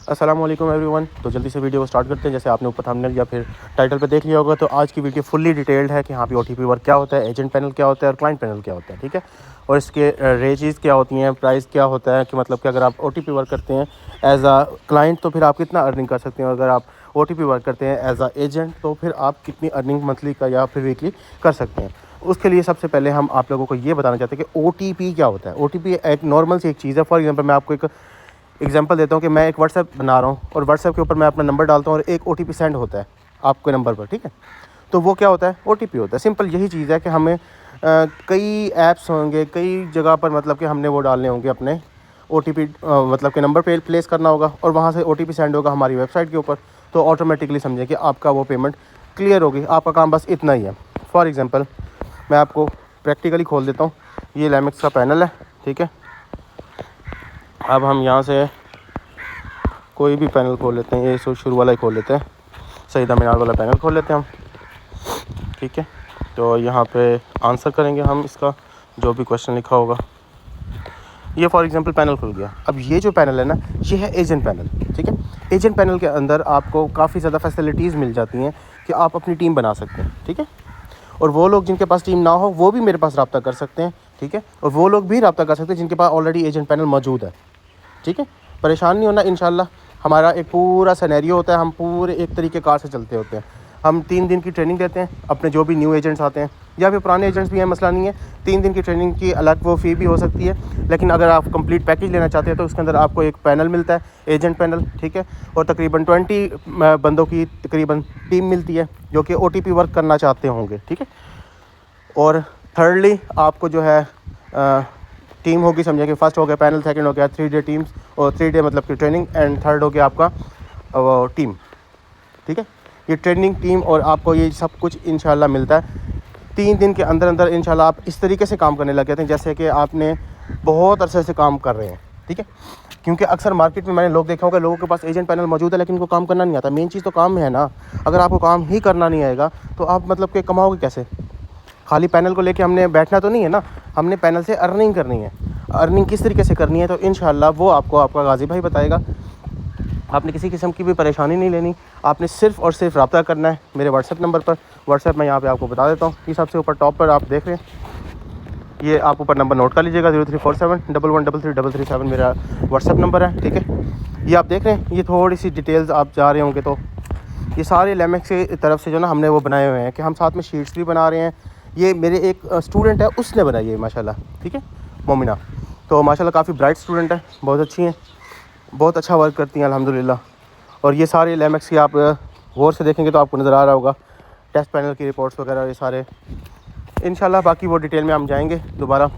अस्सलाम वालेकुम एवरीवन। तो जल्दी से वीडियो को स्टार्ट करते हैं। जैसे आपने ऊपर थंबनेल या फिर टाइटल पे देख लिया होगा, तो आज की वीडियो फुल्ली डिटेल्ड है कि यहाँ पे ओटीपी वर्क क्या होता है, एजेंट पैनल क्या होता है और क्लाइंट पैनल क्या होता है, ठीक है। और इसके रेंजेस क्या होती हैं, प्राइस क्या होता है, कि मतलब कि अगर आप ओटीपी वर्क करते हैं एज अ क्लाइंट तो फिर आप कितना अर्निंग कर सकते हैं, और अगर आप ओटीपी वर्क करते हैं एज अ एजेंट तो फिर आप कितनी अर्निंग मंथली का या फिर वीकली कर सकते हैं। उसके लिए सबसे पहले हम आप लोगों को ये बताना चाहते हैं कि ओटीपी क्या होता है। ओटीपी एक नॉर्मल सी एक चीज़ है। फॉर एग्जांपल मैं आपको एक एग्जांपल देता हूँ कि मैं एक व्हाट्सएप बना रहा हूँ और व्हाट्सएप के ऊपर मैं अपना नंबर डालता हूँ और एक ओटीपी सेंड होता है आपके नंबर पर, ठीक है। तो वो क्या होता है, ओटीपी होता है। सिंपल यही चीज़ है कि हमें कई ऐप्स होंगे, कई जगह पर मतलब कि हमने वो डालने होंगे अपने ओटीपी, मतलब कि नंबर पे प्लेस करना होगा और वहाँ से ओटीपी सेंड होगा हमारी वेबसाइट के ऊपर। तो ऑटोमेटिकली समझे कि आपका वो पेमेंट क्लियर होगी। आपका काम बस इतना ही है। फॉर एग्ज़ाम्पल मैं आपको प्रैक्टिकली खोल देता हूँ। ये लैमिक्स का पैनल है, ठीक है। अब हम यहाँ से कोई भी पैनल खोल लेते हैं। ये शुरू वाला ही खोल लेते हैं, सईदा मीनार वाला पैनल खोल लेते हैं हम, ठीक है। तो यहाँ पे आंसर करेंगे हम इसका जो भी क्वेश्चन लिखा होगा। ये फॉर एग्जांपल पैनल खुल गया। अब ये जो पैनल है ना, ये है एजेंट पैनल, ठीक है। एजेंट पैनल के अंदर आपको काफ़ी ज़्यादा फैसिलिटीज़ मिल जाती हैं कि आप अपनी टीम बना सकते हैं, ठीक है। और वो लोग जिनके पास टीम ना हो वो भी मेरे पास रब्ता कर सकते हैं, ठीक है। और वो लोग भी रब्ता कर सकते हैं जिनके पास ऑलरेडी एजेंट पैनल मौजूद है, ठीक है। परेशान नहीं होना इंशाल्लाह। हमारा एक पूरा सिनेरियो होता है, हम पूरे एक तरीके कार से चलते होते हैं। हम 3 दिन की ट्रेनिंग देते हैं अपने जो भी न्यू एजेंट्स आते हैं या फिर पुराने एजेंट्स भी हैं, मसला नहीं है। 3 दिन की ट्रेनिंग की अलग वो फ़ी भी हो सकती है, लेकिन अगर आप कंप्लीट पैकेज लेना चाहते हैं तो उसके अंदर आपको एक पैनल मिलता है, एजेंट पैनल, ठीक है। और तकरीबन 20 बंदों की तकरीबन टीम मिलती है जो कि ओटीपी वर्क करना चाहते होंगे, ठीक है। और थर्डली आपको जो है टीम होगी, समझे कि फर्स्ट हो गया पैनल, सेकंड हो गया 3 डे टीम्स और 3 डे मतलब कि ट्रेनिंग, एंड थर्ड हो गया आपका टीम, ठीक है। ये ट्रेनिंग, टीम और आपको ये सब कुछ इंशाल्लाह मिलता है 3 दिन के अंदर अंदर। इंशाल्लाह आप इस तरीके से काम करने लग जाते हैं जैसे कि आपने बहुत अरसे से काम कर रहे हैं, ठीक है। क्योंकि अक्सर मार्केट में मैंने लोग देखा होगा, लोगों के पास एजेंट पैनल मौजूद है लेकिन उनको काम करना नहीं आता। मेन चीज़ तो काम में है ना। अगर आपको काम ही करना नहीं आएगा तो आप मतलब कि कमाओगे कैसे। खाली पैनल को लेके हमने बैठना तो नहीं है ना, हमने पैनल से अर्निंग करनी है। अर्निंग किस तरीके से करनी है तो इंशाल्लाह वो आपको आपका गाजी भाई बताएगा। आपने किसी किस्म की भी परेशानी नहीं लेनी, आपने सिर्फ़ और सिर्फ रब्ता करना है मेरे व्हाट्सएप नंबर पर। व्हाट्सएप मैं यहाँ पे आपको बता देता हूँ। ये सबसे ऊपर टॉप पर आप देख रहे हैं, ये आप ऊपर नंबर नोट कर लीजिएगा, 0347 1133 मेरा व्हाट्सएप नंबर है, ठीक है। ये आप देख रहे हैं, ये थोड़ी सी डिटेल्स आप जा रहे होंगे तो ये सारे लैमिक्स की तरफ से जो ना हमने वो बनाए हुए हैं कि हम साथ में शीट्स भी बना रहे हैं। ये मेरे एक स्टूडेंट है, उसने बनाई है माशाल्लाह, ठीक है, मोमिना। तो माशाल्लाह काफ़ी ब्राइट स्टूडेंट है, बहुत अच्छी हैं, बहुत अच्छा वर्क करती हैं अल्हम्दुलिल्लाह। और ये सारे लैमिक्स की आप गौर से देखेंगे तो आपको नज़र आ रहा होगा, टेस्ट पैनल की रिपोर्ट्स वगैरह ये सारे इंशाल्लाह। बाकी वो डिटेल में हम जाएंगे दोबारा।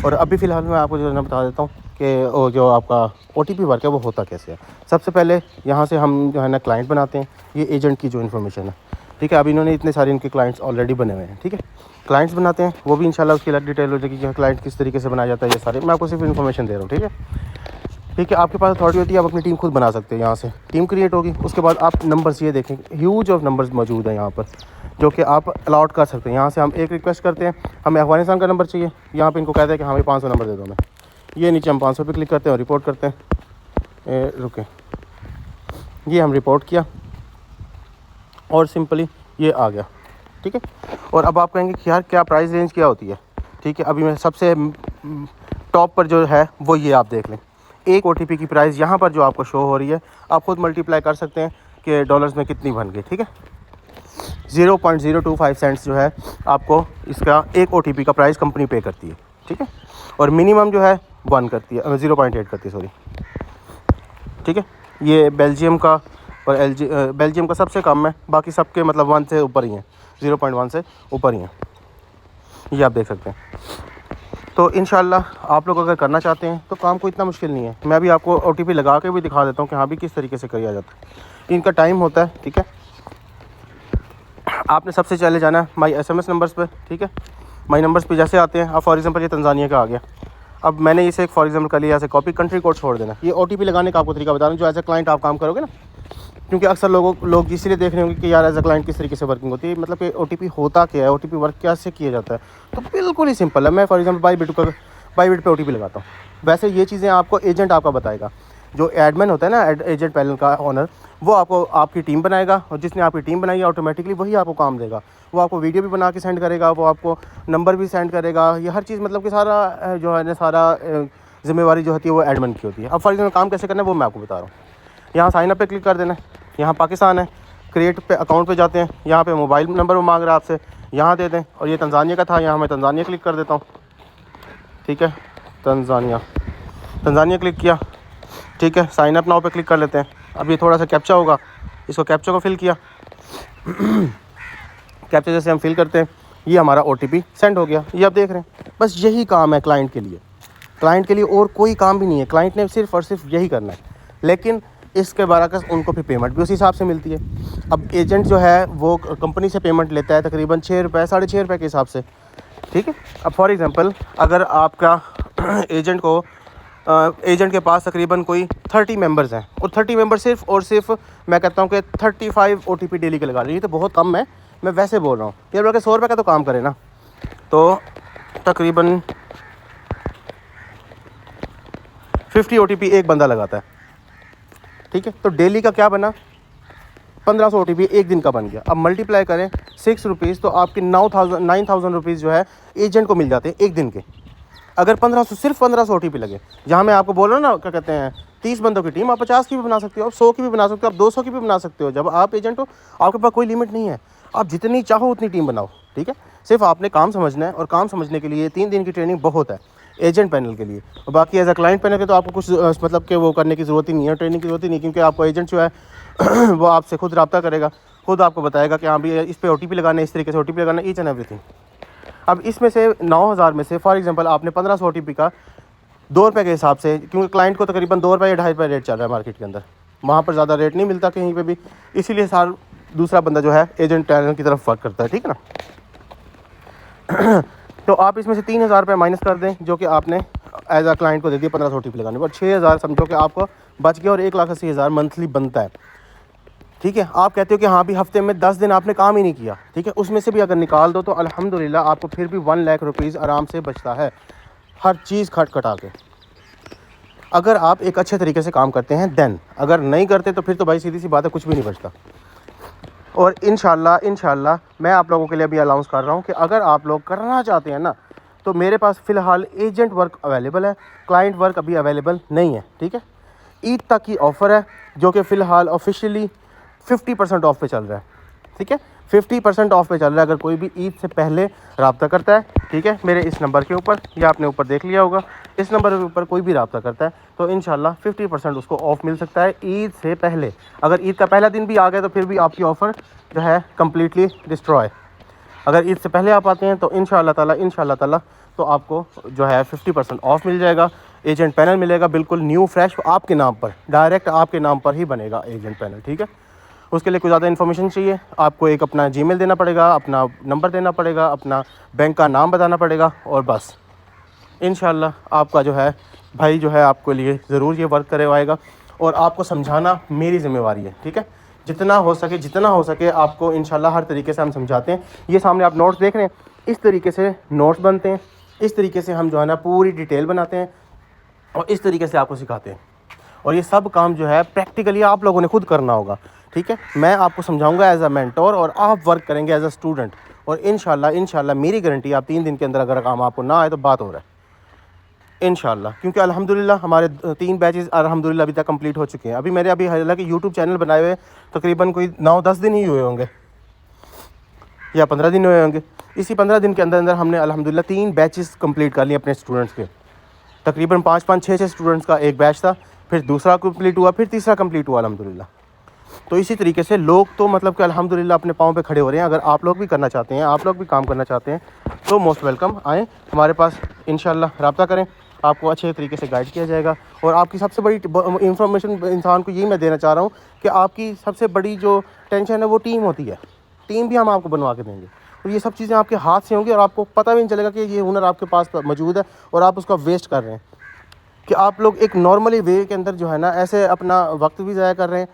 और अभी फ़िलहाल मैं आपको जो है ना बता देता हूँ कि वो जो आपका ओटीपी वर्क है वो होता कैसे है। सबसे पहले यहाँ से हम जो है ना क्लाइंट बनाते हैं, ये एजेंट की जो इन्फॉर्मेशन है, ठीक है। अब इन्होंने इतने सारे इनके क्लाइंट्स ऑलरेडी बने हुए हैं, ठीक है। क्लाइंट्स बनाते हैं, वो भी इंशाल्लाह उसकी अलग डिटेल हो जाएगी कि क्लाइंट किस तरीके से बनाया जाता है। ये सारे मैं आपको सिर्फ इन्फॉर्मेशन दे रहा हूँ, ठीक है। ठीक है, आपके पास अथॉरिटी होती है, आप अपनी टीम खुद बना सकते हैं। यहाँ से टीम क्रिएट होगी, उसके बाद आप नंबर्स ये देखें, ह्यूज ऑफ नंबर्स मौजूद हैं यहाँ पर जो कि आप अलाउट कर सकते हैं। यहाँ से हम एक रिक्वेस्ट करते हैं, हमें अफगानिस्तान का नंबर चाहिए, यहाँ पे इनको कहते हैं कि हमें 500 नंबर दे दो हमें। ये नीचे हम 500 पे क्लिक करते हैं और रिपोर्ट करते हैं। रुके, ये हम रिपोर्ट किया और सिंपली ये आ गया, ठीक है। और अब आप कहेंगे कि यार क्या प्राइस रेंज क्या होती है, ठीक है। अभी मैं सबसे टॉप पर जो है वो ये आप देख लें, एक ओटीपी की प्राइस यहाँ पर जो आपको शो हो रही है, आप खुद मल्टीप्लाई कर सकते हैं कि डॉलर्स में कितनी बन गई, ठीक है। 0.025 सेंट्स जो है आपको इसका एक ओटीपी का प्राइस कंपनी पे करती है, ठीक है। और मिनिमम जो है 1 करती है, 0.8 करती है, सॉरी, ठीक है। ये बेल्जियम का और बेल्जियम का सबसे कम है, बाकी सबके मतलब 1 से ऊपर ही हैं, 0.1 से ऊपर ही हैं, ये आप देख सकते हैं। तो इंशाल्लाह आप लोग अगर करना चाहते हैं तो काम को इतना मुश्किल नहीं है। मैं भी आपको ओटीपी लगा के भी दिखा देता हूँ कि हाँ भी किस तरीके से किया जाता है। इनका टाइम होता है, ठीक है। आपने सबसे पहले जाना है माई SMS नंबर्स पर, ठीक है। माई नंबर्स पे जैसे आते हैं, अब फॉर एग्जांपल ये तंजानिया का आ गया। अब मैंने इसे एक फॉर एग्जांपल कर लिया, ऐसे कॉपी कंट्री कोड छोड़ देना। ये ओटीपी लगाने का आपको तरीका बता रहा हूँ जो एज ए क्लाइंट आप काम करोगे ना, क्योंकि अक्सर लोग इसीलिए देख रहे होंगे कि यार एज ए क्लाइंट किस तरीके से वर्किंग होती है, मतलब कि ओटीपी होता क्या है, ओटीपी वर्क कैसे किया जाता है। तो बिल्कुल ही सिंपल है। मैं फॉर एग्जांपल बाईबिट पे ओटीपी लगाता हूँ। वैसे ये चीज़ें आपको एजेंट आपका बताएगा, जो एडमिन होता है ना एजेंट पैनल का ओनर, वो आपको आपकी टीम बनाएगा, और जिसने आपकी टीम बनाई है ऑटोमेटिकली वही आपको काम देगा। वो आपको वीडियो भी बना के सेंड करेगा, वो आपको नंबर भी सेंड करेगा, ये हर चीज़ मतलब कि सारा जो है ना सारा जिम्मेवारी जो होती है वो एडमिन की होती है। अब फॉर एग्जाम्पल काम कैसे करना है वो मैं आपको बता रहा हूँ। यहाँ साइन अप पे क्लिक कर देना है, यहाँ पाकिस्तान है, क्रिएट पे अकाउंट पे जाते हैं, यहाँ पे मोबाइल नंबर वो मांग रहा है आपसे, यहाँ दे दें, और ये तंजानिया का था, यहाँ मैं तंजानिया क्लिक कर देता हूँ। ठीक है, तंजानिया क्लिक किया। ठीक है, साइन अप नाउ पे क्लिक कर लेते हैं। अब ये थोड़ा सा कैप्चा होगा, इसको कैप्चा को फिल किया। कैप्चा जैसे हम फिल करते हैं ये हमारा OTP सेंड हो गया। ये आप देख रहे हैं, बस यही काम है क्लाइंट के लिए। क्लाइंट के लिए और कोई काम भी नहीं है, क्लाइंट ने सिर्फ और सिर्फ यही करना है। लेकिन इसके बरअक्स उनको फिर पेमेंट भी उसी हिसाब से मिलती है। अब एजेंट जो है वो कंपनी से पेमेंट लेता है तकरीबन 6 रुपये 6.5 रुपये के हिसाब से। ठीक है, अब फॉर एग्ज़ाम्पल अगर आपका एजेंट के पास तकरीबन कोई 30 मेंबर्स हैं, और 30 मेंबर सिर्फ और सिर्फ मैं कहता हूँ कि 35 OTP डेली के लगा रही है, तो बहुत कम है, मैं वैसे बोल रहा हूँ यार, बल्कि 100 रुपये का तो काम करे ना, तो तकरीबन 50 OTP एक बंदा लगाता है। ठीक है, तो डेली का क्या बना, 1500 OTP एक दिन का बन गया। अब मल्टीप्लाई करें 6 रुपीज़, तो आपके 9,000 रुपीज़ जो है एजेंट को मिल जाते हैं एक दिन के। अगर 1500 सिर्फ 1500 OTP लगे, जहाँ मैं आपको बोल रहा हूँ ना, क्या कहते हैं 30 बंदों की टीम, आप 50 की भी बना सकते हो, आप 100 की भी बना सकते हो, आप 200 की भी बना सकते हो। जब आप एजेंट हो आपके पास कोई लिमिट नहीं है, आप जितनी चाहो उतनी टीम बनाओ। ठीक है, सिर्फ आपने काम समझना है, और काम समझने के लिए 3 दिन की ट्रेनिंग बहुत है एजेंट पैनल के लिए। और बाकी एज अ क्लाइंट पैनल के तो आपको कुछ मतलब कि वो करने की ज़रूरत ही नहीं है, ट्रेनिंग की ज़रूरत ही नहीं, क्योंकि आपको एजेंट जो है वो आपसे खुद रब्ता करेगा, खुद आपको बताएगा कि हाँ भी इस पर OTP लगाना है, इस तरीके से OTP लगाना है, ईच एंड एवरीथिंग। अब इसमें से 9,000 में से फॉर एग्जांपल आपने 1500 OTP का 2 रुपये के हिसाब से, क्योंकि क्लाइंट को तकरीबन 2 रुपये या 2.5 रुपये रेट चल रहा है मार्केट के अंदर, वहाँ पर ज़्यादा रेट नहीं मिलता कहीं पे भी, इसीलिए दूसरा बंदा जो है एजेंट पैनल की तरफ वर्क करता है। ठीक है ना, तो आप इसमें से 3,000 रुपये माइनस कर दें, जो कि आपने एज अ क्लाइंट को दे दिया 1500 OTP लगाने पर, 6,000 समझो कि आपको बच गया, और 1,80,000 मंथली बनता है। ठीक है, आप कहते हो कि हाँ भी हफ्ते में 10 दिन आपने काम ही नहीं किया, ठीक है, उसमें से भी अगर निकाल दो तो अल्हम्दुलिल्लाह आपको फिर भी 1 लाख रुपीज़ आराम से बचता है, हर चीज़ खटखटा के, अगर आप एक अच्छे तरीके से काम करते हैं। देन अगर नहीं करते तो फिर तो भाई सीधी सी बात है, कुछ भी नहीं बचता। और इंशाल्लाह मैं आप लोगों के लिए अभी अनाउंस कर रहा हूँ कि अगर आप लोग करना चाहते हैं ना, तो मेरे पास फ़िलहाल एजेंट वर्क अवेलेबल है, क्लाइंट वर्क अभी अवेलेबल नहीं है। ठीक है, ईद तक की ऑफ़र है, जो कि फ़िलहाल ऑफिशियली 50% ऑफ पे चल रहा है। ठीक है, 50% ऑफ पे चल रहा है, अगर कोई भी ईद से पहले रब्ता करता है, ठीक है, मेरे इस नंबर के ऊपर, या आपने ऊपर देख लिया होगा, इस नंबर के ऊपर कोई भी रब्ता करता है तो इंशाल्लाह 50% उसको ऑफ मिल सकता है ईद से पहले। अगर ईद का पहला दिन भी आ गया तो फिर भी आपकी ऑफ़र जो है कम्प्लीटली डिस्ट्रॉय। अगर ईद से पहले आप आते हैं तो इंशाल्लाह ताला तो आपको जो है 50% ऑफ मिल जाएगा, एजेंट पैनल मिलेगा बिल्कुल न्यू फ्रेश आपके नाम पर, डायरेक्ट आपके नाम पर ही बनेगा एजेंट पैनल। ठीक है, उसके लिए कुछ ज़्यादा इन्फॉर्मेशन चाहिए, आपको एक अपना जीमेल देना पड़ेगा, अपना नंबर देना पड़ेगा, अपना बैंक का नाम बताना पड़ेगा, और बस इंशाल्लाह आपका जो है भाई जो है आपके लिए ज़रूर ये वर्क करवाएगा। और आपको समझाना मेरी ज़िम्मेवारी है। ठीक है, जितना हो सके आपको इंशाल्लाह हर तरीके से हम समझाते हैं। ये सामने आप नोट्स देख रहे हैं, इस तरीके से नोट्स बनते हैं, इस तरीके से हम जो है ना पूरी डिटेल बनाते हैं, और इस तरीके से आपको सिखाते हैं। और ये सब काम जो है प्रैक्टिकली आप लोगों ने खुद करना होगा। ठीक है, मैं आपको समझाऊंगा एज अ मेंटोर, और आप वर्क करेंगे एज अ स्टूडेंट, और इंशाल्लाह मेरी गारंटी, आप 3 दिन के अंदर अगर काम आपको ना आए तो बात हो रहा है इंशाल्लाह। क्योंकि अल्हम्दुलिल्लाह हमारे 3 बैचेस अल्हम्दुलिल्लाह अभी तक कंप्लीट हो चुके हैं। अभी मेरे हालांकि यूट्यूब चैनल बनाए हुए तकरीबन कोई 9-10 दिन ही हुए होंगे, या 15 दिन हुए होंगे। इसी 15 दिन के अंदर हमने अल्हम्दुलिल्लाह 3 बैचेस कंप्लीट कर लिए अपने स्टूडेंट्स के। तकरीबन 5-5, 6-6 स्टूडेंट्स का एक बैच था, फिर दूसरा कंप्लीट हुआ, फिर तीसरा कंप्लीट हुआ अल्हम्दुलिल्लाह। तो इसी तरीके से लोग तो मतलब कि अल्हम्दुलिल्लाह अपने पाँव पे खड़े हो रहे हैं। अगर आप लोग भी करना चाहते हैं, आप लोग भी काम करना चाहते हैं, तो मोस्ट वेलकम आएँ हमारे पास, इंशाल्लाह रब्ता करें, आपको अच्छे तरीके से गाइड किया जाएगा। और आपकी सबसे बड़ी इंफॉर्मेशन इंसान को यही मैं देना चाह रहा हूँ कि आपकी सबसे बड़ी जो टेंशन है वो टीम होती है। टीम भी हम आपको बनवा के देंगे, और ये सब चीज़ें आपके हाथ से होंगी, और आपको पता भी नहीं चलेगा कि ये हुनर आपके पास मौजूद है और आप उसका वेस्ट कर रहे हैं। कि आप लोग एक नॉर्मली वे के अंदर जो है ना ऐसे अपना वक्त भी ज़ाया कर रहे हैं,